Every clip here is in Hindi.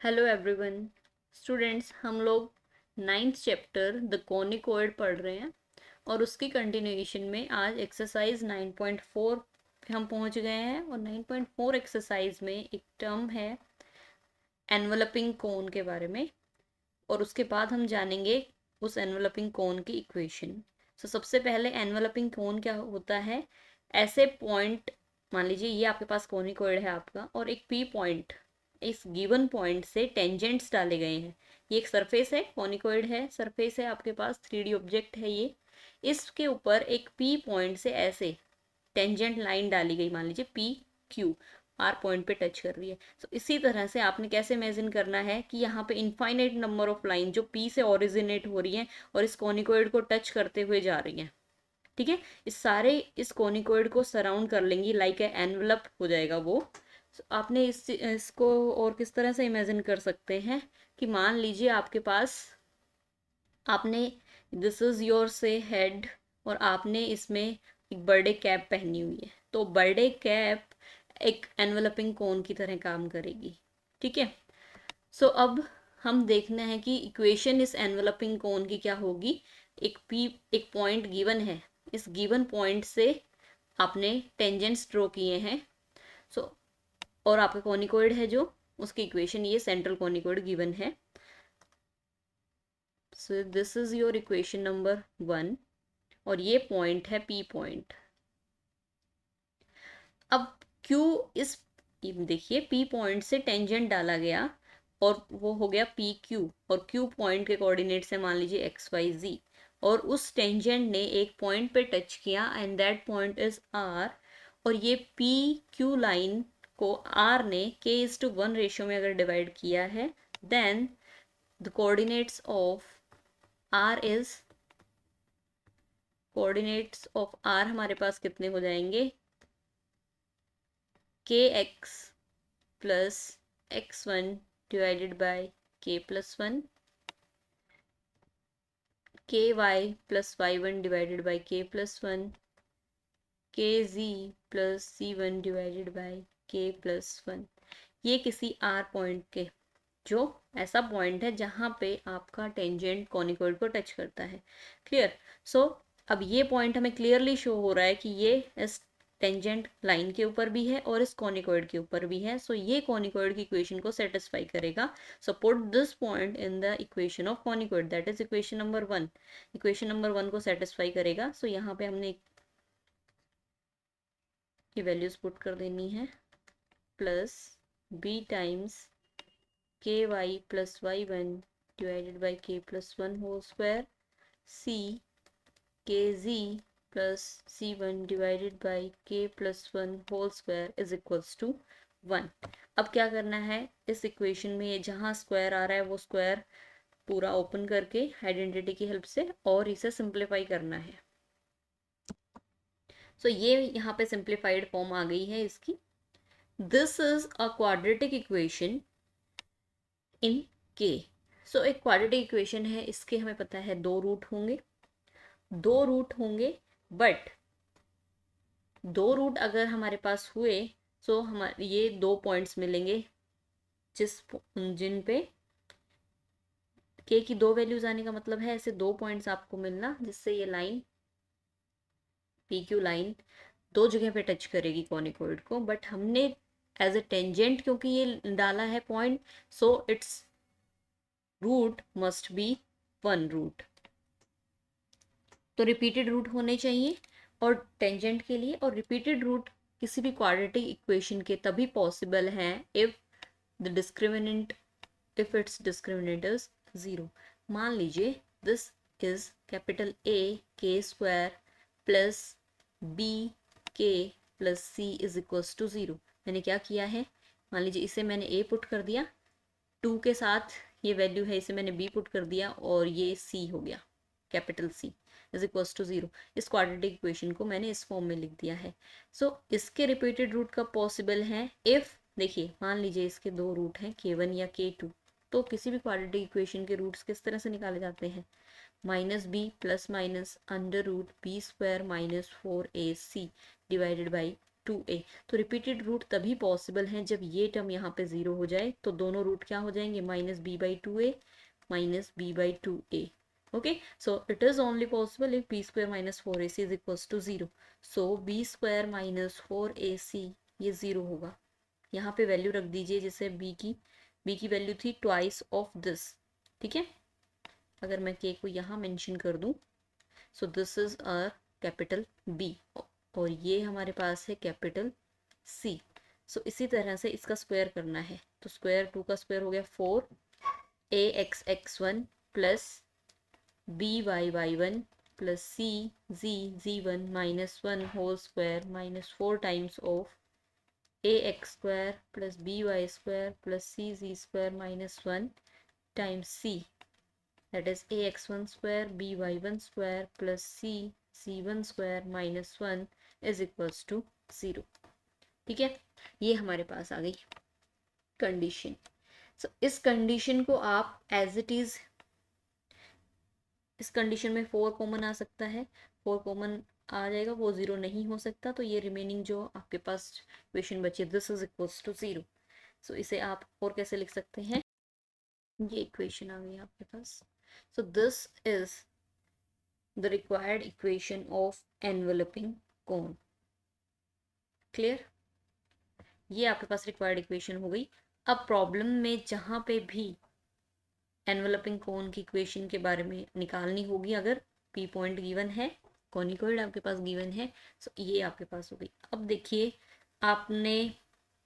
Hello everyone. स्टूडेंट्स, हम लोग नाइन्थ चैप्टर द कॉनिकॉइड पढ़ रहे हैं और उसकी कंटिन्यूएशन में आज एक्सरसाइज 9.4 पे हम पहुंच गए हैं। और 9.4 एक्सरसाइज में एक टर्म है एनवलपिंग कोन के बारे में, और उसके बाद हम जानेंगे उस एनवलपिंग कोन की इक्वेशन। सबसे पहले एनवलपिंग कोन क्या होता है? ऐसे पॉइंट, मान लीजिए ये आपके पास कोनिकॉइड है आपका, और एक पी पॉइंट, इस गिवन पॉइंट से टेंजेंट्स डाले गए हैं। ये एक सरफेस है, कोनिकॉइड है, सरफेस है आपके पास, 3D ऑब्जेक्ट है ये। इसके ऊपर एक पी पॉइंट से ऐसे टेंजेंट लाइन डाली गई, मान लीजिए पी क्यू आर पॉइंट पे टच कर रही है। इसी तरह से आपने कैसे इमेजिन करना है कि यहाँ पे इनफाइनाइट नंबर ऑफ लाइन जो पी से ओरिजिनेट हो रही हैं और इस कोनिकॉइड को टच करते हुए जा रही हैं। ठीक है, इस कोनिकॉइड को सराउंड कर लेंगी, लाइक ए एनवलप हो जाएगा वो। आपने इसको और किस तरह से इमेजिन कर सकते हैं कि मान लीजिए आपके पास, आपने, दिस इज योर से हेड, और आपने इसमें एक बर्थडे कैप पहनी हुई है, तो बर्थडे कैप एक एनवलपिंग कोन की तरह काम करेगी। ठीक है, अब हम देखना है कि इक्वेशन इस एनवलपिंग कोन की क्या होगी। एक पॉइंट गिवन है, इस गिवन पॉइंट से आपने टेंजेंट्स ड्रॉ किए हैं। सो और आपका कोनिकॉइड है जो, उसकी इक्वेशन ये सेंट्रल कोनिकॉइड गिवन है। So this is your equation number 1, और ये पॉइंट है पी पॉइंट। अब क्यू, इस, देखिए पी पॉइंट से टेंजेंट डाला गया और वो हो गया पी क्यू, और क्यू पॉइंट के कोऑर्डिनेट्स है मान लीजिए एक्स वाई जी, और उस टेंजेंट ने एक पॉइंट पे टच किया and that point is R. और ये पी क्यू लाइन को आर ने k:1 रेशियो में अगर डिवाइड किया है, then the coordinates of R is, coordinates of R हमारे पास कितने हो जाएंगे? kx plus x1 divided by k+1, ky plus y1 divided by k+1, kz plus c1 divided by k+1। ये किसी r पॉइंट के, जो ऐसा पॉइंट है जहां पे आपका टेंजेंट कोनिकॉइड को टच करता है। क्लियर? अब ये पॉइंट हमें क्लियरली शो हो रहा है कि ये इस टेंजेंट लाइन के ऊपर भी है और इस कोनिकॉइड के ऊपर भी है। ये कोनिकॉइड की इक्वेशन को सेटिस्फाई करेगा। Put this point in the equation of conicoid, that is equation number 1। Equation number 1 को सेटिस्फाई करेगा। यहाँ पे हमने ये वैल्यूज पुट कर देनी है, plus b times ky plus y1 divided by k+1 whole square, c kz plus c1 divided by k+1 whole square is equals to 1। अब क्या करना है, इस इक्वेशन में ये जहाँ स्क्वायर आ रहा है वो स्क्वायर पूरा ओपन करके आइडेंटिटी की हेल्प से और इसे सिंप्लीफाई करना है। ये यहाँ पे सिंप्लीफाइड फॉर्म आ गई है इसकी। This is a quadratic equation in के। एक क्वाड्रेटिक इक्वेशन है, इसके हमें पता है दो रूट होंगे, बट दो रूट अगर हमारे पास हुए, हमारे ये दो पॉइंट्स मिलेंगे जिन पे के की दो वैल्यूज आने का मतलब है ऐसे दो पॉइंट्स आपको मिलना, जिससे ये लाइन पी क्यू लाइन दो जगह पे टच करेगी कोनिकॉइड को। बट हमने एज ए टेंजेंट क्योंकि ये डाला है point, it's root must be 1 root. तो रिपीटेड रूट होने चाहिए और टेंजेंट के लिए, और रिपीटेड रूट किसी भी क्वाड्रेटिक इक्वेशन के तभी पॉसिबल हैं if the discriminant, if it's discriminant is 0। मान लीजिए this is capital A k² plus b k plus c is equals to 0। मैंने क्या किया है, मान लीजिए इसे मैंने a पुट कर दिया, 2 के साथ ये वैल्यू है, इसे मैंने b पुट कर दिया, और ये c हो गया, capital C is equals to 0। इस क्वाड्रेटिक इक्वेशन को मैंने इस फॉर्म में लिख दिया है। इसके रिपीटेड रूट कब पॉसिबल हैं? इफ, देखिए मान लीजिए इसके दो रूट हैं k1 या k2, तो किसी भी क्वाड्रेटिक इक्वेशन के रूट्स किस तरह से निकाले जाते हैं? -b plus minus under root b² -4ac divided by 2a। तो रिपीटेड रूट तभी पॉसिबल हैं जब ये टर्म यहाँ पे 0 हो जाए, तो दोनों रूट क्या हो जाएंगे, -b/2a minus b/2a। okay, so it is only possible if b square minus 4ac is equals to 0। so b square minus 4ac ये 0 होगा। यहाँ पे वैल्यू रख दीजिए, जैसे b की वैल्यू थी ट्वाइस ऑफ दिस। ठीक है, अगर मैं k को यहाँ मेंशन कर दूं, सो this is a capital B और ये हमारे पास है कैपिटल C। सो इसी तरह से इसका स्क्वायर करना है, तो स्क्वायर 2 का स्क्वायर हो गया 4ax(x1) plus by(y1) plus cz(z1) minus 1 whole square minus 4 times of ax square plus by square plus cz square minus 1 times c, that is ax1 square by1 square plus c1 square minus 1 is equals to 0। ठीक है, ये हमारे पास आ गई कंडीशन। सो इस कंडीशन को आप एज इट इज, इस कंडीशन में 4 कॉमन आ सकता है, 4 कॉमन आ जाएगा, वो 0 नहीं हो सकता, तो ये रिमेनिंग जो आपके पास इक्वेशन बची दिस इज इक्वल्स टू 0। सो इसे आप और कैसे लिख सकते हैं, ये इक्वेशन आ गई आपके पास। So this is the required equation of enveloping cone। Clear? ये आपके पास required equation हो गई। अब प्रॉब्लम में जहां पे भी enveloping cone की इक्वेशन के बारे में निकालनी होगी, अगर P पॉइंट गिवन है, कॉनिकॉइड आपके पास गिवन है, सो ये आपके पास हो गई। अब देखिए, आपने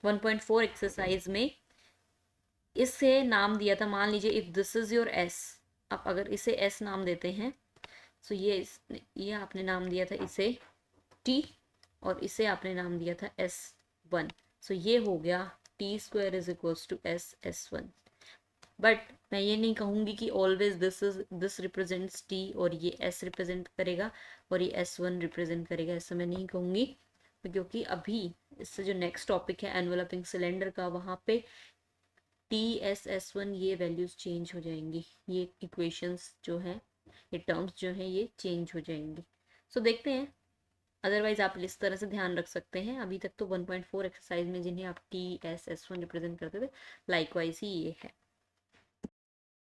1.4 एक्सरसाइज में इसे नाम दिया था, मान लीजिए if this is your S, आप अगर इसे S नाम देते हैं, सो ये आपने नाम दिया था इसे T और इसे आपने नाम दिया था S1। सो ये हो गया T² is equals to S1। But मैं ये नहीं कहूँगी कि ऑलवेज दिस रिप्रेजेंट्स T और ये S रिप्रेजेंट करेगा और ये S1 रिप्रेजेंट करेगा, ऐसा मैं नहीं कहूँगी, क्योंकि अभी इससे जो नेक्स्ट टॉपिक है एनवेलपिंग सिलेंडर का, वहाँ पे TS/S1 ये वैल्यूज चेंज हो जाएंगी, ये इक्वेशंस जो हैं, ये टर्म्स जो हैं, ये चेंज हो जाएंगे। सो देखते हैं, अदरवाइज आप इस तरह से ध्यान रख सकते हैं। अभी तक तो 1.4 एक्सरसाइज में जिन्हें आप TS/S1 रिप्रेजेंट करते थे, लाइकवाइज ही ये है।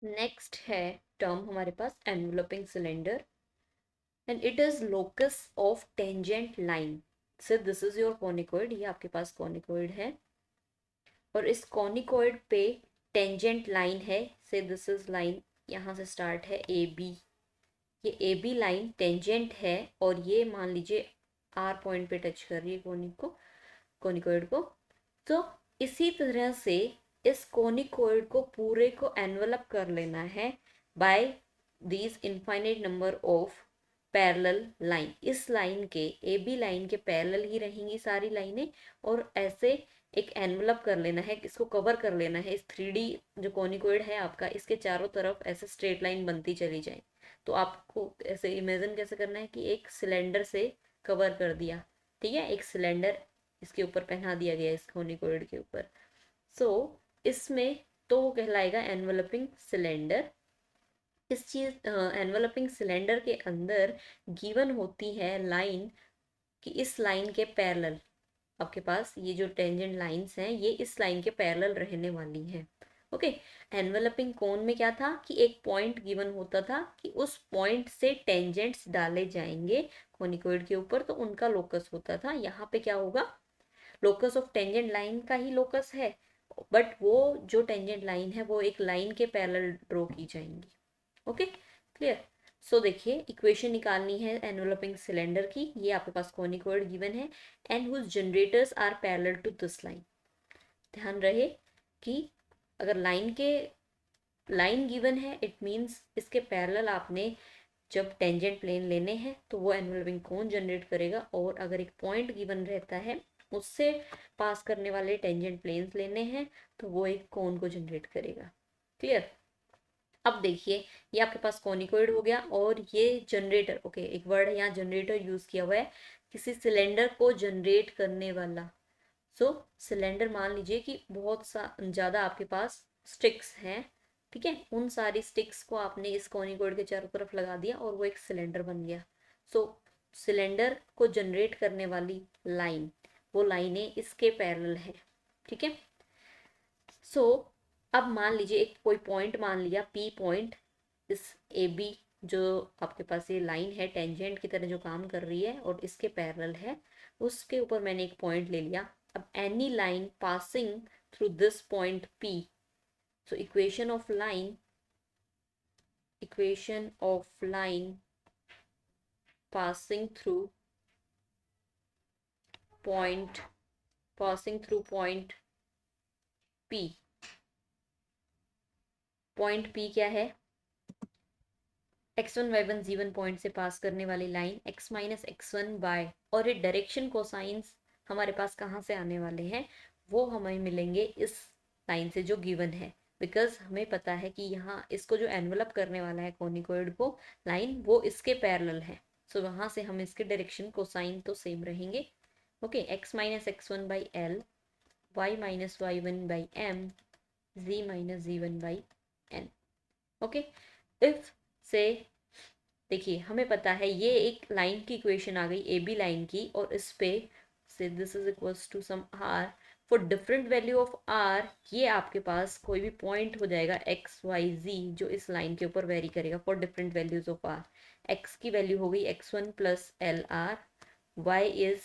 नेक्स्ट है टर्म हमारे पास enveloping cylinder and it is locus of tangent line. So this is your conicoid, ये आपके पास कॉनिकॉइड है और इस कॉनिकॉइड पे टेंजेंट लाइन है, से दिस इज लाइन, यहाँ से स्टार्ट है AB, ये AB लाइन टेंजेंट है और ये मान लीजिए R पॉइंट पे टच कर रही है कॉनिकॉइड को। तो इसी तरह से इस कॉनिकॉइड को पूरे को एनवेलप कर लेना है by these infinite number of parallel line. इस लाइन के, AB लाइन के पैरेलल ही रहेंगी सारी लाइनें और ऐसे एक एनवेलप कर लेना है, इसको कवर कर लेना है। इस 3D जो कॉनिकॉइड है आपका, इसके चारों तरफ ऐसे स्ट्रेट लाइन बनती चली जाए। तो आपको ऐसे इमेजिन कैसे करना है कि एक सिलेंडर से कवर कर दिया, ठीक है, एक सिलेंडर इसके ऊपर पहना दिया गया इस कॉनिकॉइड के ऊपर। सो इसमें तो वो कहलाएगा एनवेलपिंग सिलेंडर। इस चीज एनवेलपिंग सिलेंडर के अंदर गिवन होती है लाइन कि इस लाइन के पैरेलल, आपके पास ये जो टेंजेंट लाइंस हैं ये इस लाइन के पैरेलल रहने वाली हैं। ओके, एनवेलपिंग कोन में क्या था कि एक पॉइंट गिवन होता था कि उस पॉइंट से टेंजेंट्स डाले जाएंगे कॉनिकॉइड के ऊपर, तो उनका लोकस होता था। यहाँ पे क्या होगा, लोकस ऑफ टेंजेंट लाइन का ही लोकस है, बट वो जो टेंजेंट लाइन है वो एक लाइन के पैरेलल ड्रॉ की जाएंगी। Okay, clear. सो देखिए, इक्वेशन निकालनी है एनवेलपिंग सिलेंडर की, ये आपके पास कॉनिकॉइड गिवन है and whose generators are parallel to this line. ध्यान रहे कि अगर लाइन गिवन है, इट मींस इसके पैरेलल आपने जब टेंजेंट प्लेन लेने हैं तो वो एनवेलपिंग कोन जनरेट करेगा, और अगर एक पॉइंट गिवन रहता है उससे पास करने वाले टेंजेंट प्लेन्स लेने हैं तो वो एक कोन को जनरेट करेगा। क्लियर। अब देखिए, ये आपके पास कॉनिकॉइड हो गया और ये जनरेटर, ओके, एक वर्ड है यहाँ जनरेटर यूज किया हुआ है, किसी सिलेंडर को जनरेट करने वाला। सो सिलेंडर मान लीजिए कि बहुत ज्यादा आपके पास स्टिक्स हैं, ठीक है, उन सारी स्टिक्स को आपने इस कॉनिकॉइड के चारों तरफ लगा दिया और वो एक सिलेंडर बन गया। सो सिलेंडर को जनरेट करने वाली लाइन, वो लाइनें इसके पैरेलल है। ठीक है, सो अब मान लीजिए एक कोई पॉइंट मान लिया पी पॉइंट, इस ए बी जो आपके पास ये लाइन है टेंजेंट की तरह जो काम कर रही है और इसके पैरेलल है, उसके ऊपर मैंने एक पॉइंट ले लिया। अब any line passing through this point P, so equation of line passing through point P, point P क्या है, x1 y1 z1 पॉइंट से पास करने वाली लाइन x माइनस x1 बाय, और ये डायरेक्शन कोसाइंस हमारे पास कहाँ से आने वाले हैं, वो हमें मिलेंगे इस लाइन से जो गिवन है, बिकॉज हमें पता है कि यहाँ इसको जो एनवलप करने वाला है कोनिकोइड को लाइन, वो इसके पैरेलल है। सो वहाँ से हम इसके डायरेक्शन कोसाइन तो सेम रहेंगे। ओके, x माइनस x1 बाई एल, y माइनस y1 बाई एम, z माइनस z1 by N. Okay, if say देखिए हमें पता है ये एक लाइन की इक्वेशन आ गई ए बी लाइन की, और इस पे say this is equals to some R for different value of R, ये आपके पास कोई भी पॉइंट हो जाएगा एक्स वाई जी जो इस लाइन के ऊपर वेरी करेगा for different values of R. X की वैल्यू हो गई x1 plus L R, Y is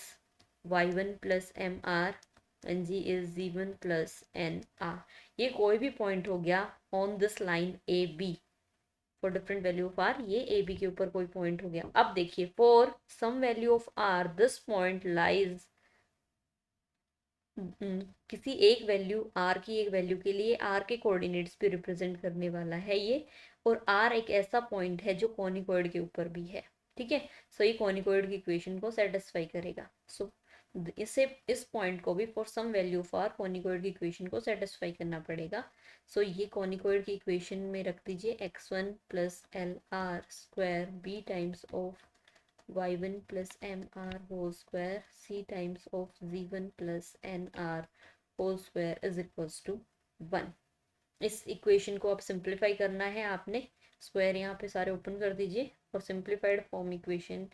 y1 plus M R, and Z is z1 plus N R. ये कोई भी पॉइंट हो गया on this line A B for different value of R, ये ए बी के ऊपर कोई पॉइंट हो गया। अब देखिए for some value of R this point lies, किसी एक वैल्यू आर की एक वैल्यू के लिए आर के कोऑर्डिनेट्स भी रिप्रेजेंट करने वाला है ये, और आर एक ऐसा पॉइंट है जो कोनिकोइड के ऊपर भी है। ठीक है, सो ये कोनिकोइड की इक्वेशन को सेटिस्फाई करेगा। सो इसे इस पॉइंट को भी for some value of r conicoid की इक्वेशन को सेटिस्फाई करना पड़ेगा। सो ये कोनिकोइड की इक्वेशन में रख दीजिए x1 plus L R square B times of y1 plus M R whole square c times of z1 plus N R whole square is equals to 1। इस इक्वेशन को अब सिंप्लीफाई करना है आपने, स्क्वायर यहाँ पे सारे ओपन कर दीजिए और सिंप्लीफाइड फॉर्म इक्वेशन,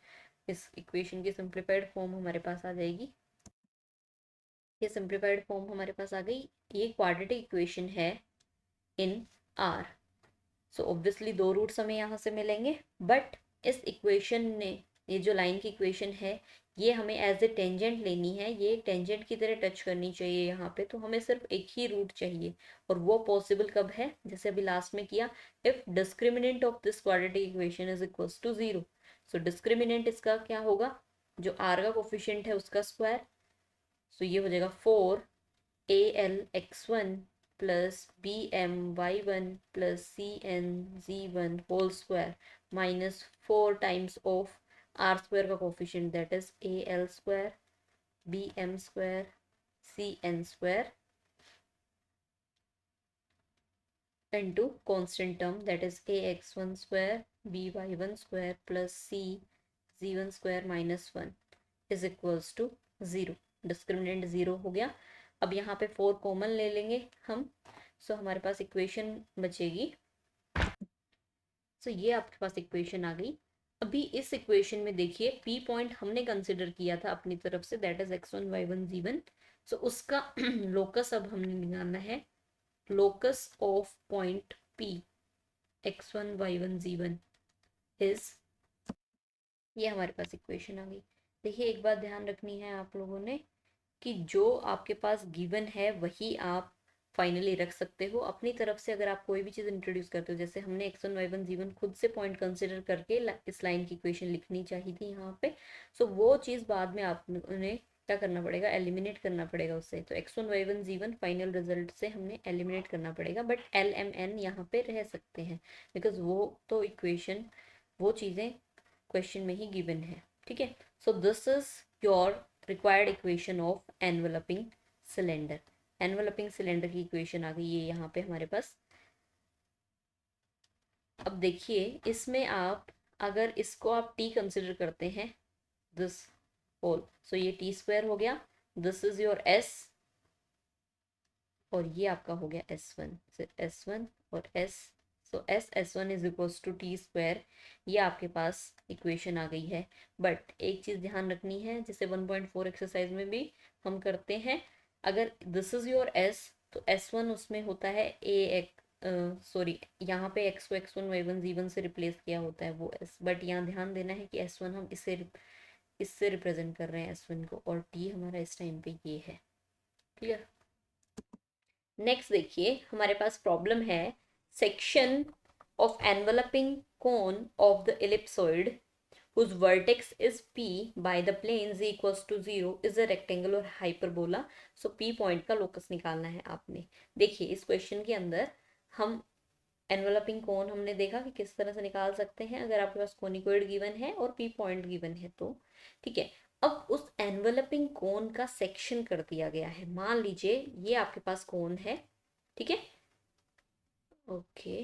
इस इक्वेशन की सिंप्लीफाइड फॉर्म हमारे पास आ जाएगी। ये सिंप्लीफाइड फॉर्म हमारे पास आ गई। ये क्वाड्रेटिक इक्वेशन है इन आर। सो ऑब्वियसली दो रूट्स हमें यहाँ से मिलेंगे, बट इस इक्वेशन ने, ये जो लाइन की इक्वेशन है, ये हमें एज ए टेंजेंट लेनी है, ये टेंजेंट की तरह टच करनी चाहिए यहाँ पे, तो हमें सिर्फ एक ही रूट चाहिए। और वो पॉसिबल कब है, जैसे अभी लास्ट में किया, if discriminant of this quadratic equation is equals to 0। So discriminant इसका क्या होगा, जो आर का कोफिशिएंट है उसका स्क्वायर। सो ये हो जाएगा 4ALX1 plus BMY1 plus CNZ1 whole square minus 4 times of r square का coefficient that is AL square BM square CN square into constant term that is AX1 square BY1 square plus CZ1 square minus 1 is equals to 0। Discriminant 0 हो गया। अब यहाँ पे 4 कॉमन ले लेंगे हम, सो हमारे पास इक्वेशन बचेगी। सो ये आपके पास इक्वेशन आ गई। अभी इस इक्वेशन में देखिए पी पॉइंट हमने कंसिडर किया था अपनी तरफ से, that is x1 y1 z1। सो उसका लोकस अब हमने निकालना है, locus of point P x1 y1 z1 is, ये हमारे पास इक्वेशन आ गई। देखिए एक बात ध्यान रखनी है आप लोगों ने कि जो आपके पास गिवन है वही आप फाइनली रख सकते हो अपनी तरफ से। अगर आप कोई भी चीज़ इंट्रोड्यूस करते हो, जैसे हमने x1 y1 z1 खुद से पॉइंट कंसिडर करके इस लाइन की इक्वेशन लिखनी चाहिए थी यहाँ पे, सो वो चीज़ बाद में आपने क्या करना पड़ेगा, एलिमिनेट करना पड़ेगा उससे। तो x1 y1 z1 final result से हमने एलिमिनेट करना पड़ेगा, बट एल एम एन यहाँ पे रह सकते हैं बिकॉज वो तो इक्वेशन, वो चीज़ें क्वेश्चन में ही गिवन है। ठीक है, so this is your required equation of enveloping cylinder. Enveloping cylinder की इक्वेशन आ गई ये यहाँ पे हमारे पास। अब देखिए इसमें आप अगर इसको आप टी कंसिडर करते हैं, दिस होल, सो ये टी स्क्वायर हो गया, दिस इज योर एस, और ये आपका हो गया S1 और S so S1 is equals to T square, ये आपके पास इक्वेशन आ गई है। बट एक चीज़ ध्यान रखनी है, जैसे 1.4 एक्सरसाइज में भी हम करते हैं, अगर दिस इज योर S तो S1 उसमें होता है सॉरी, यहाँ पे x को x1 y1 z1 से रिप्लेस किया होता है वो S, बट यहाँ ध्यान देना है कि S1 हम इससे रिप्रेजेंट कर रहे हैं S1 को, और T हमारा इस टाइम पे ये है। क्लियर। नेक्स्ट देखिए हमारे पास प्रॉब्लम है, section of enveloping cone of the ellipsoid whose vertex is P by the plane z equals to 0 is a rectangular hyperbola। So P point का लोकस निकालना है आपने। देखिए इस क्वेश्चन के अंदर हम एनवलपिंग कोन हमने देखा कि किस तरह से निकाल सकते हैं, अगर आपके पास कोनिकोइड गिवन है और P पॉइंट गिवन है तो ठीक है। अब उस एनवलपिंग कोन का सेक्शन कर दिया गया है, मान लीजिए ये आपके पास कोन है, ठीक है, ओके,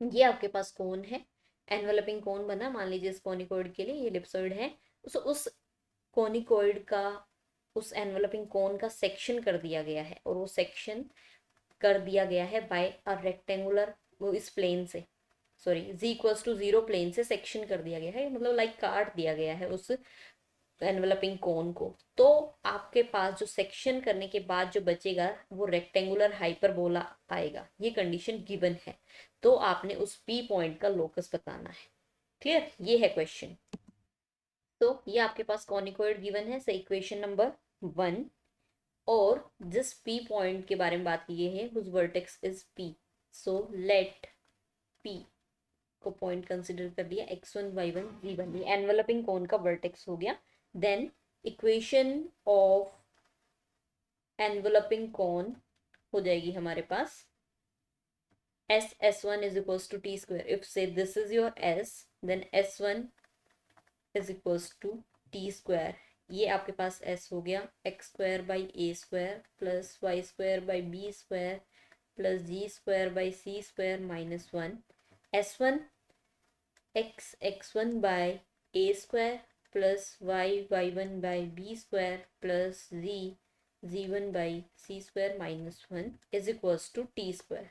ये आपके पास कोन है, एनवेलपिंग कोन बना, मान लीजिए इस कोनिकोइड के लिए ये एलिप्सॉइड है, उस कोनिकोइड का, उस एनवेलपिंग कोन का सेक्शन कर दिया गया है, और वो सेक्शन कर दिया गया है बाय अ रेक्टेंगुलर, वो इस प्लेन से, sorry z equals to 0 plane से सेक्शन कर दिया गया है, मतलब लाइक काट दिया गया है उस एनवेलपिंग कोन को। तो आपके पास जो सेक्शन करने के बाद जो बचेगा वो रेक्टेंगुलर हाइपरबोला आएगा, ये कंडीशन गिवन है, तो आपने उस पी पॉइंट का लोकस बताना है। क्लियर, ये है क्वेश्चन। तो ये आपके पास कॉनिकोइड गिवन है, सही, इक्वेशन नंबर 1। और जिस पी पॉइंट के बारे में बात की है whose vertex is P, so let P को पॉइंट कंसिडर कर लिया, x1 y1 z1, ये एनवेलपिंग कोन का वर्टेक्स हो गया। देन इक्वेशन ऑफ एनवेलपिंग कोन हो जाएगी हमारे पास S1 is equals to t square, if say this is your S then S1 is equals to t square, ये आपके पास S हो गया x square by A square plus Y square by B square plus Z square by C square minus 1, S1 x1 by A square plus y1 by B square plus z1 by C square minus 1 is equals to T square.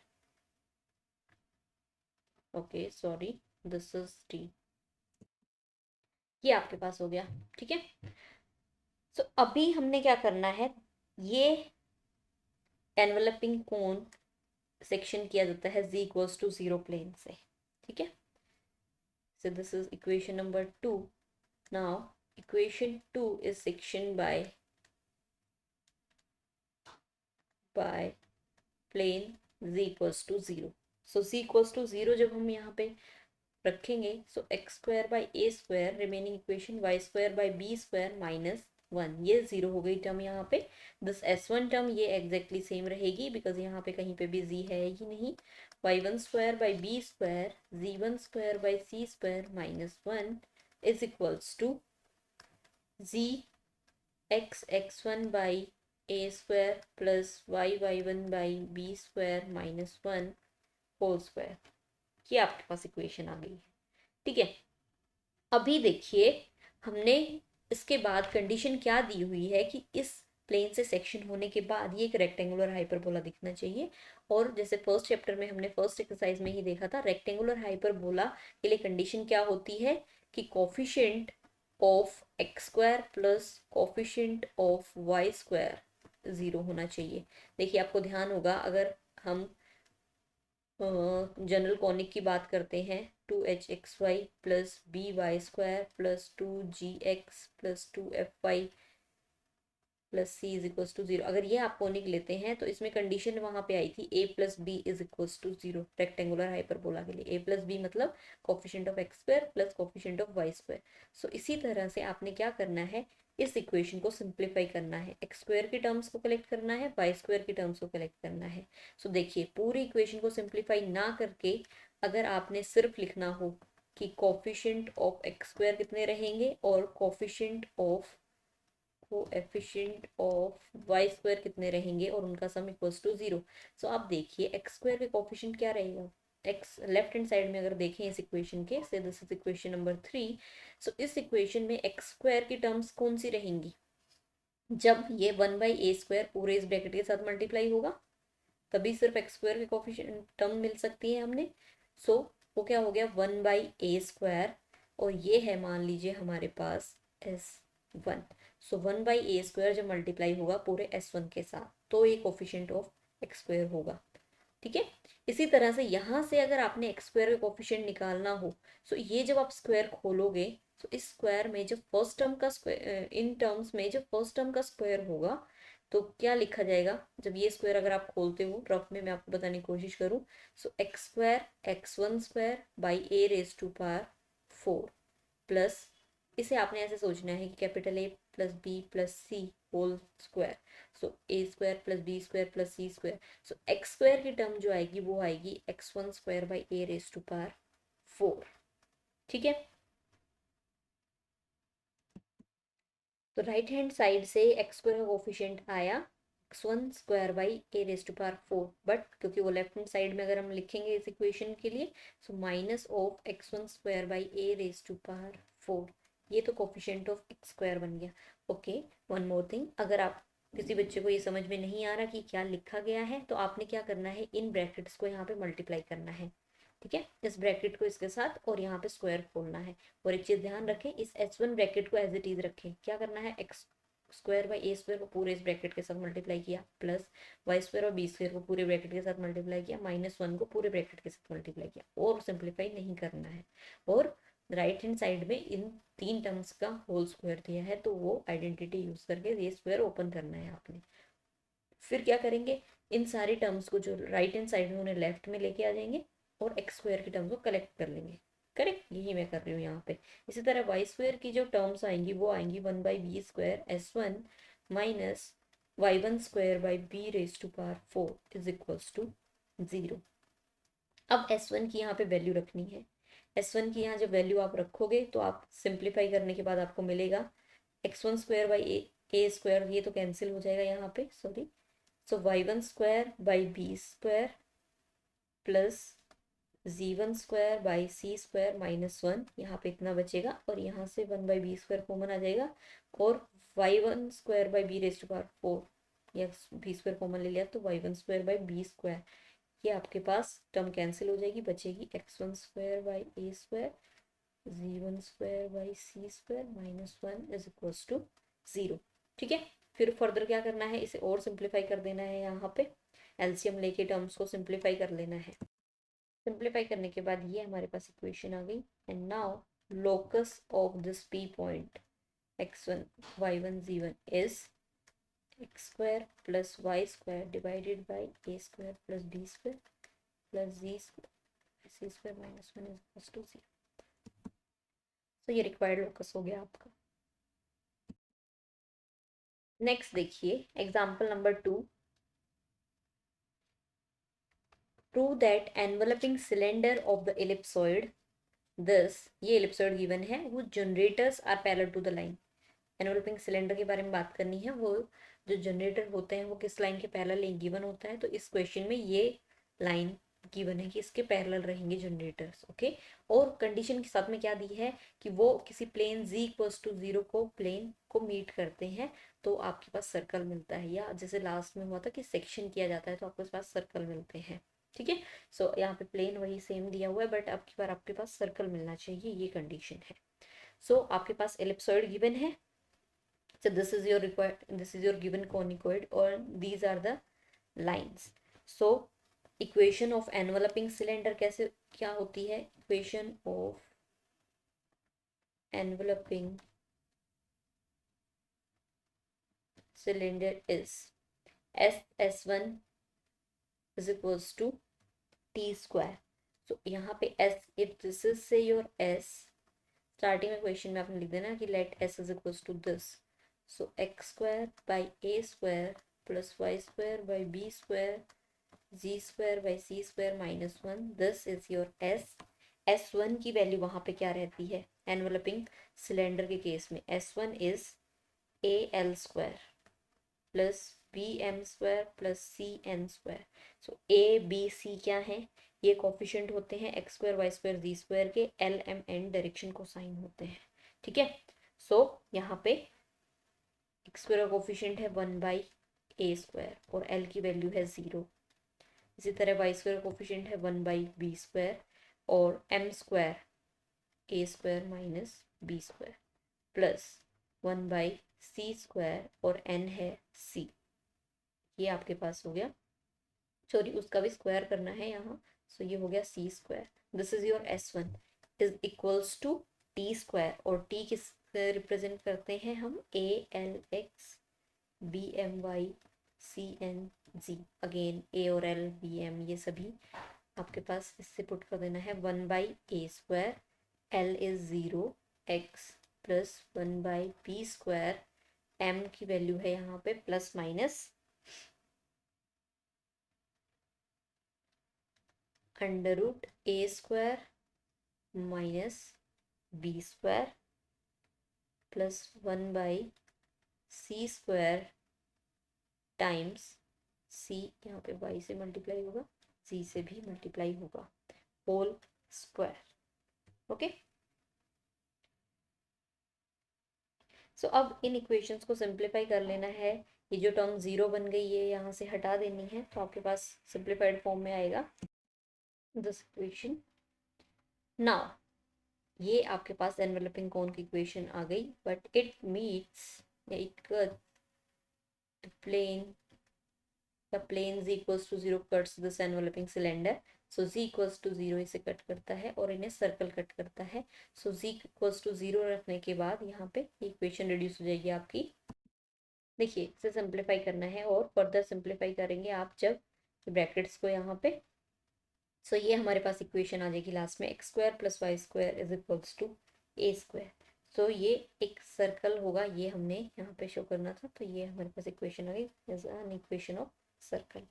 Okay sorry, this is T, ये आपके पास हो गया, ठीक है। सो अभी हमने क्या करना है, ये एनवेलपिंग कोन सेक्शन किया जाता है z इक्वल्स टू 0 प्लेन से, ठीक है। So this is equation number 2। Now equation 2 is section by plane z equals to 0। So z equals to 0 जब हम यहाँ पे रखेंगे, so x square by A square, remaining equation y square by B square minus 1, ये 0 हो गई टर्म यहाँ पे। दिस S1 टर्म ये एग्जैक्टली सेम रहेगी, बिकॉज यहाँ पे कहीं पे भी z है ही नहीं। y1 square by B square z1 square by C square minus 1 is equals to z x1 by A square plus y1 by B square minus 1 whole square, ये आपके पास इक्वेशन आ गई है, ठीक है। अभी देखिए हमने इसके बाद कंडीशन क्या दी हुई है कि इस प्लेन से सेक्शन होने के बाद ये एक रेक्टेंगुलर हाइपरबोला दिखना चाहिए, और जैसे फर्स्ट चैप्टर में हमने फर्स्ट एक्सरसाइज में ही देखा था, रेक्टेंगुलर हाइपरबोला के लिए कंडीशन क्या होती है कि coefficient of x square plus coefficient of Y square 0 होना चाहिए। देखिए आपको ध्यान होगा, अगर हम जनरल कॉनिक की बात करते हैं, 2hxy plus B Y square plus 2gx plus 2fy plus C is equals to 0, अगर ये आप कॉनिक लेते हैं तो इसमें कंडीशन वहां पे आई थी a plus b is equals to 0 rectangular hyperbola के लिए, a प्लस बी मतलब coefficient of x square plus coefficient of Y square. So इसी तरह से आपने क्या करना है, इस इक्वेशन को सिंप्लीफाई करना है, एक्स स्क्वायर की टर्म्स को कलेक्ट करना है, वाई स्क्वायर की टर्म्स को कलेक्ट करना है। सो देखिए पूरी इक्वेशन को सिंप्लीफाई ना करके अगर आपने सिर्फ लिखना हो कि कोफिशिएंट ऑफ एक्स स्क्वायर कितने रहेंगे और कोफिशिएंट ऑफ वाई स्क्वायर कितने रहेंगे और उनका सम इक्वल्स टू 0। सो आप देखिए एक्स स्क्वायर के कोफिशिएंट क्या रहेगा, एक्स लेफ्ट हैंड साइड में अगर देखें इस इक्वेशन के, से दिस इज इक्वेशन नंबर 3। सो इस इक्वेशन में एक्स स्क्वायर की टर्म्स कौन सी रहेंगी, जब ये 1 बाई ए स्क्वायर पूरे इस ब्रैकेट के साथ मल्टीप्लाई होगा, तभी सिर्फ एक्स स्क्वायर की कोफिशिएंट टर्म मिल सकती है हमने। सो वो क्या हो गया 1/a², और ये है मान लीजिए हमारे पास S1। सो 1/a² जब मल्टीप्लाई होगा पूरे S1 के साथ तो ये कोफिशिएंट ऑफ एक्स स्क्वायर होगा। ठीक है, इसी तरह से यहाँ से अगर आपने एक्स स्क्वायर का कोफिशिएंट निकालना हो, सो ये जब आप स्क्वायर खोलोगे तो इस स्क्वायर में जब फर्स्ट टर्म का स्क्वायर, इन टर्म्स में जब फर्स्ट टर्म का स्क्वायर होगा तो क्या लिखा जाएगा, जब ये स्क्वायर अगर आप खोलते हो रफ में मैं आपको बताने की कोशिश करूँ, सो x² x1² /a⁴ प्लस, इसे आपने ऐसे सोचना है कि capital A plus B plus C whole square, so a² plus b² plus c², so x square की टर्म जो आएगी वो आएगी x1² /a⁴। ठीक है, तो राइट हैंड साइड से एक्स स्क्वायर का कोफिशिएंट आया x1² /a⁴, बट क्योंकि वो लेफ्ट हैंड साइड में अगर हम लिखेंगे इस इक्वेशन के लिए, so minus of x1² /a⁴, ये तो कोफिशिएंट ऑफ एक्स स्क्वायर बन गया। ओके, वन मोर थिंग, अगर आप किसी बच्चे को ये समझ में नहीं आ रहा कि क्या लिखा गया है तो आपने क्या करना है, इन ब्रैकेट्स को यहाँ पे मल्टीप्लाई करना है। ठीक है, इस ब्रैकेट को इसके साथ और यहाँ पे स्क्वायर खोलना है। और एक चीज ध्यान रखें, इस h1 ब्रैकेट को एज इट इज रखें। क्या करना है, x² /a² को पूरे इस ब्रैकेट के साथ मल्टीप्लाई किया, प्लस y² और b² को पूरे ब्रैकेट के साथ मल्टीप्लाई किया, -1 को पूरे ब्रैकेट के साथ मल्टीप्लाई किया, और सिंप्लीफाई नहीं करना है। और राइट हैंड साइड में इन तीन टर्म्स का होल स्क्वायर दिया है तो वो आइडेंटिटी यूज करके ये स्क्वायर ओपन करना है आपने। फिर क्या करेंगे, इन सारी टर्म्स को जो राइट हैंड साइड में उन्हें लेफ्ट में लेके आ जाएंगे और एक्स स्क्वायर की टर्म्स को कलेक्ट कर लेंगे। करेक्ट, यही मैं कर रही हूँ यहाँ पे। इसी तरह वाई स्क्वायर की जो टर्म्स आएंगी वो आएंगी 1/b² S1 - y1² /b⁴ is equals to 0। अब S1 की यहाँ पे वैल्यू रखनी है। S1 की यहाँ जब वैल्यू आप रखोगे तो आप सिंप्लीफाई करने के बाद आपको मिलेगा x1² /a², ये तो कैंसिल हो जाएगा यहाँ पे, सॉरी। सो y1² /b² plus z1² /c² -1, यहाँ पे इतना बचेगा और यहाँ से 1/b² कॉमन आ जाएगा, और y1² /b⁴, या b² कॉमन ले लिया तो y1² /b², ये आपके पास टर्म कैंसिल हो जाएगी, बचेगी x1² /a² z1² /c² -1 is equals to 0। ठीक है, फिर फर्दर क्या करना है, इसे और सिंप्लीफाई कर देना है, यहाँ पे एलसीएम लेके टर्म्स को सिंप्लीफाई कर लेना है। सिंप्लीफाई करने के बाद ये हमारे पास इक्वेशन आ गई। And now locus of this P point x1 y1 z1 is x² + y² divided by a² + b² + z² c² -1 is equals to 0। तो ये रिक्वायर्ड लोकस हो गया आपका। नेक्स्ट देखिए example number 2। Prove that enveloping cylinder of the ellipsoid, this, ये एलिप्सॉइड गिवन है, वो generators are parallel to the line. Enveloping cylinder के बारे में बात करनी है, वो जो जनरेटर होते हैं वो किस लाइन के पैरेलल गिवन होता है, तो इस क्वेश्चन में ये लाइन गिवन है कि इसके पैरेलल रहेंगे जनरेटर्स। ओके, और कंडीशन के साथ में क्या दी है कि वो किसी प्लेन z = 0 को प्लेन को मीट करते हैं तो आपके पास सर्कल मिलता है, या जैसे लास्ट में हुआ था कि सेक्शन किया जाता है तो आपके पास सर्कल मिलते हैं। ठीक है, सो यहाँ पे प्लेन वही सेम दिया हुआ है बट अब की बार आपके पास सर्कल मिलना चाहिए, ये कंडीशन है। सो आपके पास एलिप्सॉइड गिवन है, so this is your given conicoid or these are the lines। so equation of enveloping cylinder कैसे क्या होती है, equation of enveloping cylinder is S1 is equals to t²। so यहाँ पे s, if this is say your s, starting में क्वेश्चन में आपने लिख देना कि let s is equals to this, so x² /a² plus y² /b² z² -1, this is your s। S1 की वैल्यू वहां पे क्या रहती है एनवलपिंग सिलेंडर के केस में, S1 is al² plus bm² plus cn²। So a b c क्या है, ये कोफिशिएंट होते हैं x² y² z² के, l m n डायरेक्शन को साइन होते हैं। ठीक है, सो यहाँ पे x² का कोफिशिएंट है 1/a² और l की वैल्यू है 0। इसी तरह वाई स्क्वायर कोफिशिएंट है 1/b² और m square a² minus b² plus 1/c² और n है c। ये आपके पास हो गया, सॉरी उसका भी स्क्वायर करना है यहाँ, सो ये हो गया c²। This is your s1 is equals to t² और t किस रिप्रेजेंट करते हैं हम, a/Lx b/My c/N/g। Again a और l bm ये सभी आपके पास इससे पुट कर देना है 1/a², l is 0, x plus 1/b², m की वैल्यू है यहाँ पे plus minus √a² minus b² plus 1/c² times c, यहाँ पे y से मल्टीप्लाई होगा, c से भी मल्टीप्लाई होगा, होल स्क्वायर। ओके, सो अब इन इक्वेशंस को सिंप्लीफाई कर लेना है। ये जो टर्म 0 बन गई है यहाँ से हटा देनी है, तो आपके पास सिंप्लीफाइड फॉर्म में आएगा दिस इक्वेशन। नाउ ये आपके पास एनवेलपिंग कोन की इक्वेशन आ गई, बट इट मीट्स या it cut the plane, the plane z equals to 0 cuts this enveloping cylinder, so z equals to 0 इसे कट करता है और इन्हें सर्कल कट करता है। so z equals to 0 रखने के बाद यहाँ पे इक्वेशन रिड्यूस हो जाएगी आपकी। देखिए इसे सिंप्लीफाई करना है और फर्दर सिंप्लीफाई करेंगे आप जब ब्रैकेट्स को यहाँ पे, सो ये हमारे पास इक्वेशन आ जाएगी लास्ट में x² + y² is equals to a²। सो ये एक सर्कल होगा, ये हमने यहाँ पे शो करना था, तो ये हमारे पास इक्वेशन आ गई as an equation of circle.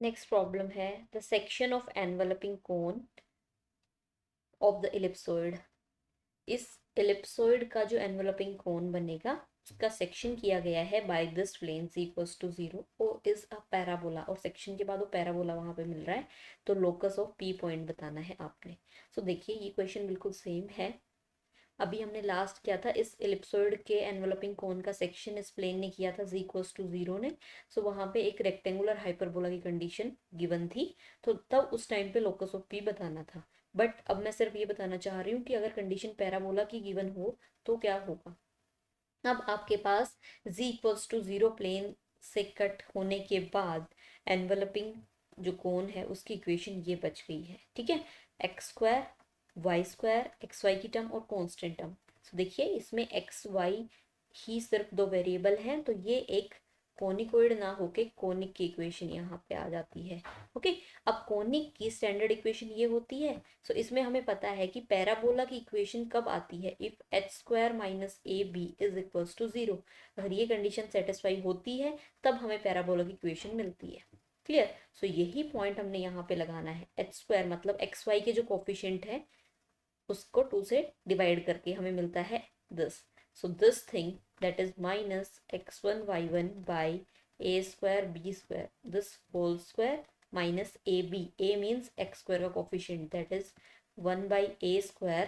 Next problem है the section of enveloping cone of the ellipsoid. इस इलिप्सॉइड का जो एनवेलपिंग कोन बनेगा उसका सेक्शन किया गया है by this plane z equals to 0 और इज अ पैराबोला, और सेक्शन के बाद वो पैराबोला वहां पे मिल रहा है, तो लोकस ऑफ p पॉइंट बताना है आपने। सो देखिए ये क्वेश्चन बिल्कुल सेम है, अभी हमने लास्ट किया था इस इलिप्सॉइड के एनवेलपिंग कोन का सेक्शन इस प्लेन ने किया था z इक्वल्स टू 0 ने। सो वहां पे एक रेक्टेंगुलर हाइपरबोला की कंडीशन गिवन थी, तो तब उस टाइम पे लोकस ऑफ p बताना था। बट अब मैं सिर्फ ये बताना चाह रही हूँ कि अगर कंडीशन पैराबोला की गिवन हो तो क्या होगा। अब आपके पास z इक्वल्स टू 0 प्लेन से कट होने के बाद एनवेलपिंग जो कोन है उसकी इक्वेशन ये बच गई है, ठीक है, x² y² xy की टर्म और कांस्टेंट टर्म। तो देखिए इसमें xy ही सिर्फ दो वेरिएबल हैं, तो ये एक कोनिकोइड ना होके कोनिक की इक्वेशन यहाँ पे आ जाती है। ओके, अब कोनिक की स्टैंडर्ड इक्वेशन ये होती है, सो इसमें हमें पता है कि पैराबोला की इक्वेशन कब आती है, if h² minus ab is equals to 0। अगर ये कंडीशन सेटिस्फाई होती है तब हमें पैराबोला की इक्वेशन मिलती है। क्लियर, सो यही पॉइंट हमने यहाँ पे लगाना है, h² मतलब xy के जो कोफिशिएंट है उसको 2 से डिवाइड करके हमें मिलता है this. So this thing that is minus x1 y1 by a² b², this whole square minus ab, a means x² का coefficient that is 1/a²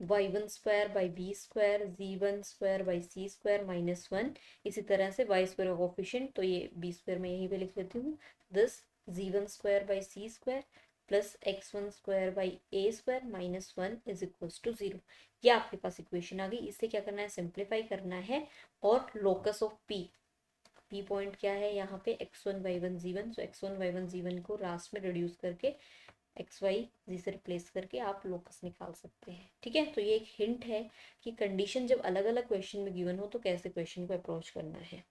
y1² by b² z1² by c² minus 1। इसी तरह से y² का कोफिशिएंट, तो ये b² में यहीं पे लिख लेती हूँ, this z1² by c² plus x1² by a² minus 1 is equals to 0। ये आपके पास इक्वेशन आ गई, इससे क्या करना है, सिंप्लीफाई करना है और लोकस ऑफ p पॉइंट क्या है यहाँ पे x1 y1 z1, सो x1 y1 z1 को लास्ट में रिड्यूस करके xy z से रिप्लेस करके आप लोकस निकाल सकते हैं। ठीक है, तो ये एक हिंट है कि कंडीशन जब अलग अलग क्वेश्चन में गिवन हो तो कैसे क्वेश्चन को अप्रोच करना है।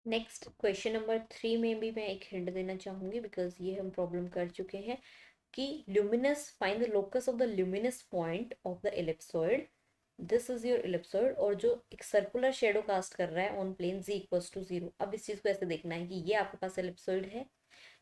नेक्स्ट क्वेश्चन नंबर 3 में भी मैं एक हिंट देना चाहूंगी, बिकॉज ये हम प्रॉब्लम कर चुके हैं कि luminous, find the locus of the luminous point of the ellipsoid. This is your ellipsoid और जो एक सर्कुलर शेडो कास्ट कर रहा है on plane z equals to 0। अब इस चीज को ऐसे देखना है कि ये आपके पास इलिप्सॉइड है,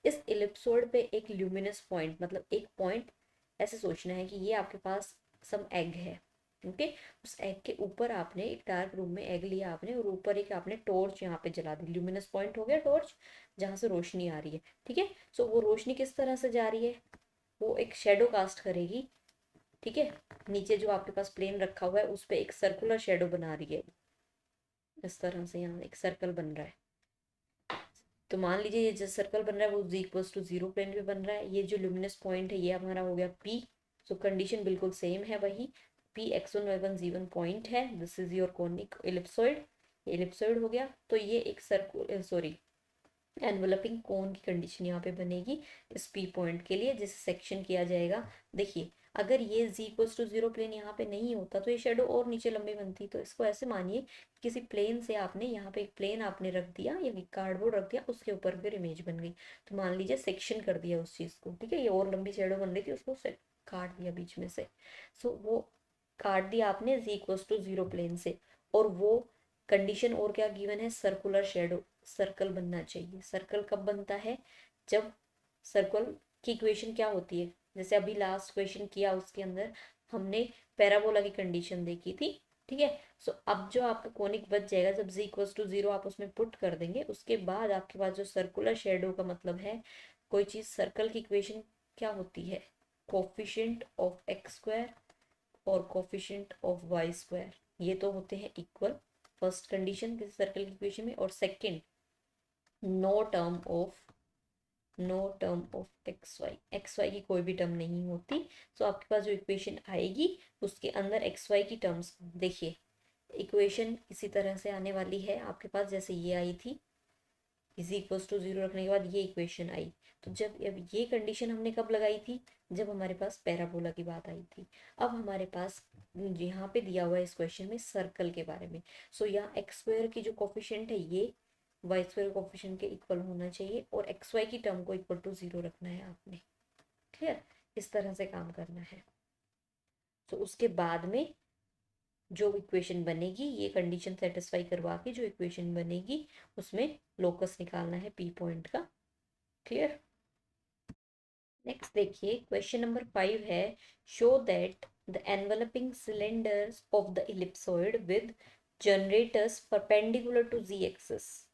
इस इलिप्सॉइड पे एक ल्यूमिनस पॉइंट, मतलब एक पॉइंट ऐसे सोचना है कि ये आपके पास सम एग है। ओके, उस एग के ऊपर आपने एक डार्क रूम में एग लिया आपने और ऊपर एक आपने टॉर्च यहाँ पे जला दी, ल्यूमिनस पॉइंट हो गया टॉर्च जहाँ से रोशनी आ रही है। ठीक है, सो वो रोशनी किस तरह से जा रही है, वो एक शेडो कास्ट करेगी। ठीक है, नीचे जो आपके पास प्लेन रखा हुआ है उस पर एक सर्कुलर शेडो बना रही है, इस तरह से यहाँ एक सर्कल बन रहा है। तो मान लीजिए ये जो सर्कल बन रहा है वो z इक्वल्स टू 0 प्लेन पे बन रहा है। ये जो लुमिनस पॉइंट है ये हमारा हो गया P। सो कंडीशन बिल्कुल सेम है वही, P x1 y1 z1 point है, this is your conic ellipsoid, ellipsoid हो गया। तो ये एक सर्कुलर सॉरी एनवलपिंग कोन की कंडीशन यहाँ पे बनेगी इस पी पॉइंट के लिए, जिसे सेक्शन किया जाएगा। देखिए अगर ये z इक्वल्स टू 0 प्लेन यहाँ पे नहीं होता तो ये शेडो और नीचे लंबी बनती। तो इसको ऐसे मानिए किसी प्लेन से आपने यहाँ पे एक प्लेन आपने रख दिया या कार्डबोर्ड रख दिया, उसके ऊपर फिर इमेज बन गई। तो मान लीजिए सेक्शन कर दिया उस चीज़ को, ठीक है, ये और लंबी शेडो बन रही थी उसको काट दिया बीच में से। सो वो काट दिया आपने z इक्वल्स टू 0 प्लेन से। और वो कंडीशन और क्या गिवन है, सर्कुलर शेडो, सर्कल बनना चाहिए। सर्कल कब बनता है, जब सर्कल की इक्वेशन क्या होती है, जैसे अभी लास्ट क्वेश्चन किया उसके अंदर हमने पैराबोला की कंडीशन देखी थी, ठीक है। सो अब जो आपका कोनिक बच जाएगा जब z इक्वल्स टू 0 आप उसमें पुट कर देंगे, उसके बाद आपके पास जो सर्कुलर शेडो का मतलब है, कोई चीज सर्कल की इक्वेशन क्या होती है, कोफिशिएंट ऑफ एक्स स्क्वायर और कोफिशिएंट ऑफ वाई स्क्वायर, ये तो होते हैं इक्वल, फर्स्ट कंडीशन किसी सर्कल की इक्वेशन में। और second, no term of X Y की कोई भी टर्म नहीं होती। सो आपके पास जो इक्वेशन आएगी उसके अंदर एक्स वाई की टर्म्स, देखिए इक्वेशन इसी तरह से आने वाली है आपके पास जैसे ये आई थी, इज इक्वल्स टू 0 रखने के बाद ये इक्वेशन आई। तो जब अब ये कंडीशन हमने कब लगाई थी, जब हमारे पास पैराबोला की बात आई थी। अब हमारे पास यहाँ पे दिया हुआ है इस क्वेश्चन में सर्कल के बारे में। सो यहाँ एक्स स्क्वायर की जो कोफिशिएंट है ये वाई स्क्वायर कोफिशिएंट के इक्वल होना चाहिए, और एक्स वाई की टर्म को इक्वल टू 0 रखना है आपने, क्लियर, इस तरह से काम करना है। तो उसके बाद में जो इक्वेशन बनेगी, ये कंडीशन सेटिस्फाई करवा के जो इक्वेशन बनेगी उसमें लोकस निकालना है पी पॉइंट का, क्लियर। नेक्स्ट देखिए क्वेश्चन नंबर 5 है, show that the enveloping cylinders of the ellipsoid with generators perpendicular to z axis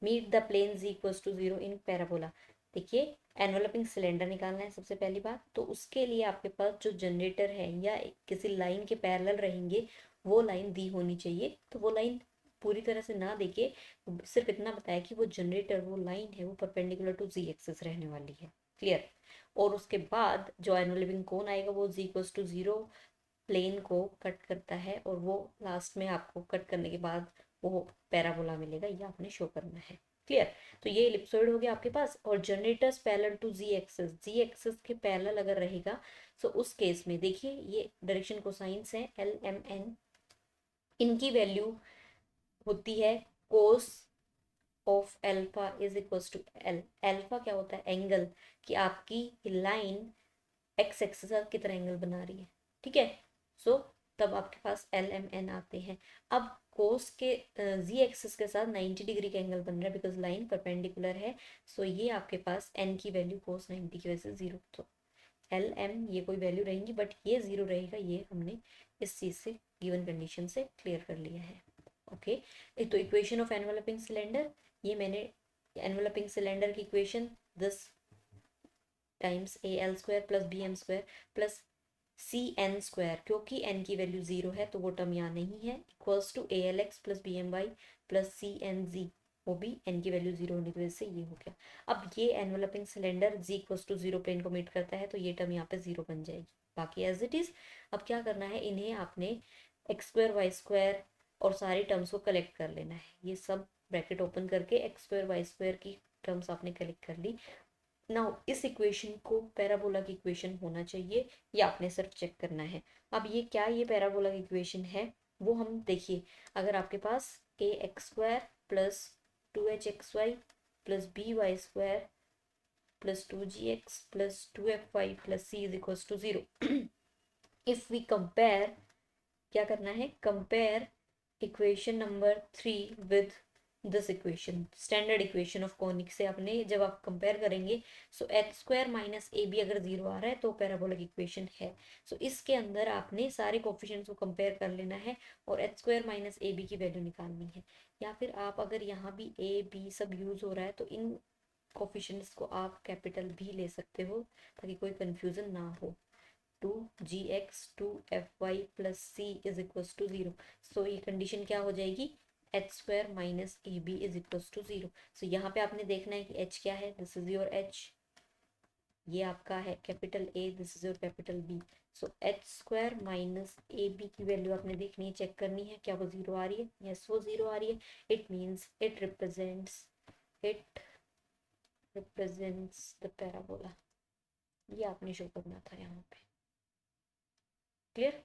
meet the plane z equals to 0 in parabola. देखिए एनवलपिंग सिलेंडर निकालना है सबसे पहली बात, तो उसके लिए आपके पास जो जनरेटर है या किसी लाइन के पैरेलल रहेंगे वो लाइन दी होनी चाहिए। तो वो लाइन पूरी तरह से ना देके सिर्फ इतना बताया कि वो जनरेटर, वो लाइन है वो परपेंडिकुलर टू z एक्सिस रहने वाली है, क्लियर। और उसके बाद जो एनवलपिंग कोन आएगा वो z इक्वल्स टू 0 प्लेन को कट करता है, और वो लास्ट में आपको कट करने के बाद वो पैराबोला मिलेगा, ये आपने शो करना है, क्लियर। तो ये इलिप्सॉइड हो गया आपके पास। और generators parallel to Z axis के पैरेलल अगर रहेगा तो उस केस में देखिए ये डायरेक्शन कोसाइंस है एल एम एन, इनकी वैल्यू होती है cos of alpha is equals to L. Alpha क्या होता है, एंगल, कि आपकी लाइन एक्स एक्सिस का कितना एंगल बना रही है, ठीक है। सो तब आपके पास एल एम एन आते हैं। अब कोस के जी एक्सिस के साथ 90 डिग्री का एंगल बन रहा है बिकॉज लाइन परपेंडिकुलर है। सो ये आपके पास एन की वैल्यू कोस 90 की वजह से 0, तो एल एम ये कोई वैल्यू रहेंगी बट ये 0 रहेगा, ये हमने इस चीज़ से गिवन कंडीशन से क्लियर कर लिया है, ओके। तो इक्वेशन ऑफ एनवलपिंग सिलेंडर, ये मैंने एनवलपिंग सिलेंडर की equation this times A L square plus B M square plus C N square, क्योंकि एन की वैल्यू 0 है तो वो टर्म यहाँ नहीं है, equals to A L X plus B M Y plus C N Z, वो भी एन की वैल्यू 0 होने की वजह से ये हो गया। अब ये enveloping cylinder z equals to 0 plane को मीट करता है तो ये टर्म यहाँ पे 0 बन जाएगी, बाकी एज इट इज। अब क्या करना है, इन्हें आपने एक्स स्क्वायर वाई स्क्वायर और सारी टर्म्स को कलेक्ट कर लेना है। ये सब ब्रैकेट ओपन करके एक्स स्क्वायर वाई स्क्वायर की टर्म्स आपने कलेक्ट कर ली। नाउ इस इक्वेशन को पैराबोला की इक्वेशन होना चाहिए, ये आपने सिर्फ चेक करना है। अब ये क्या, ये पैराबोला की इक्वेशन है वो हम देखिए, अगर आपके पास a x square plus 2h(xy) plus B Y square plus 2gx plus 2fy plus c is equals to 0, if we compare, क्या करना है, compare equation number 3 with this equation, standard equation of conic से आपने जब आप कंपेयर करेंगे, सो एच स्क्वायर माइनस ए बी अगर 0 आ रहा है तो पैराबोलिक इक्वेशन है। सो इसके अंदर आपने सारे कोफिशिएंट्स को कंपेयर कर लेना है और एच स्क्वायर माइनस ए बी की वैल्यू निकालनी है। या फिर आप अगर यहाँ भी ए बी सब यूज हो रहा है तो इन कोफिशिएंट्स को आप कैपिटल भी ले सकते हो ताकि कोई कंफ्यूजन ना हो। 2gx 2fy plus c is equals to 0, so ये कंडीशन क्या हो जाएगी, H square minus A B is equals to 0। So यहाँ पे आपने देखना है कि एच क्या है, दिस इज योर एच, ये आपका है capital A, this is your capital B. So H square minus A B की वैल्यू आपने देखनी है, चेक करनी है क्या वो 0 आ रही है, यस वो 0 आ रही है। It means it represents the parabola. ये आपने शो करना था यहाँ पे, क्लियर।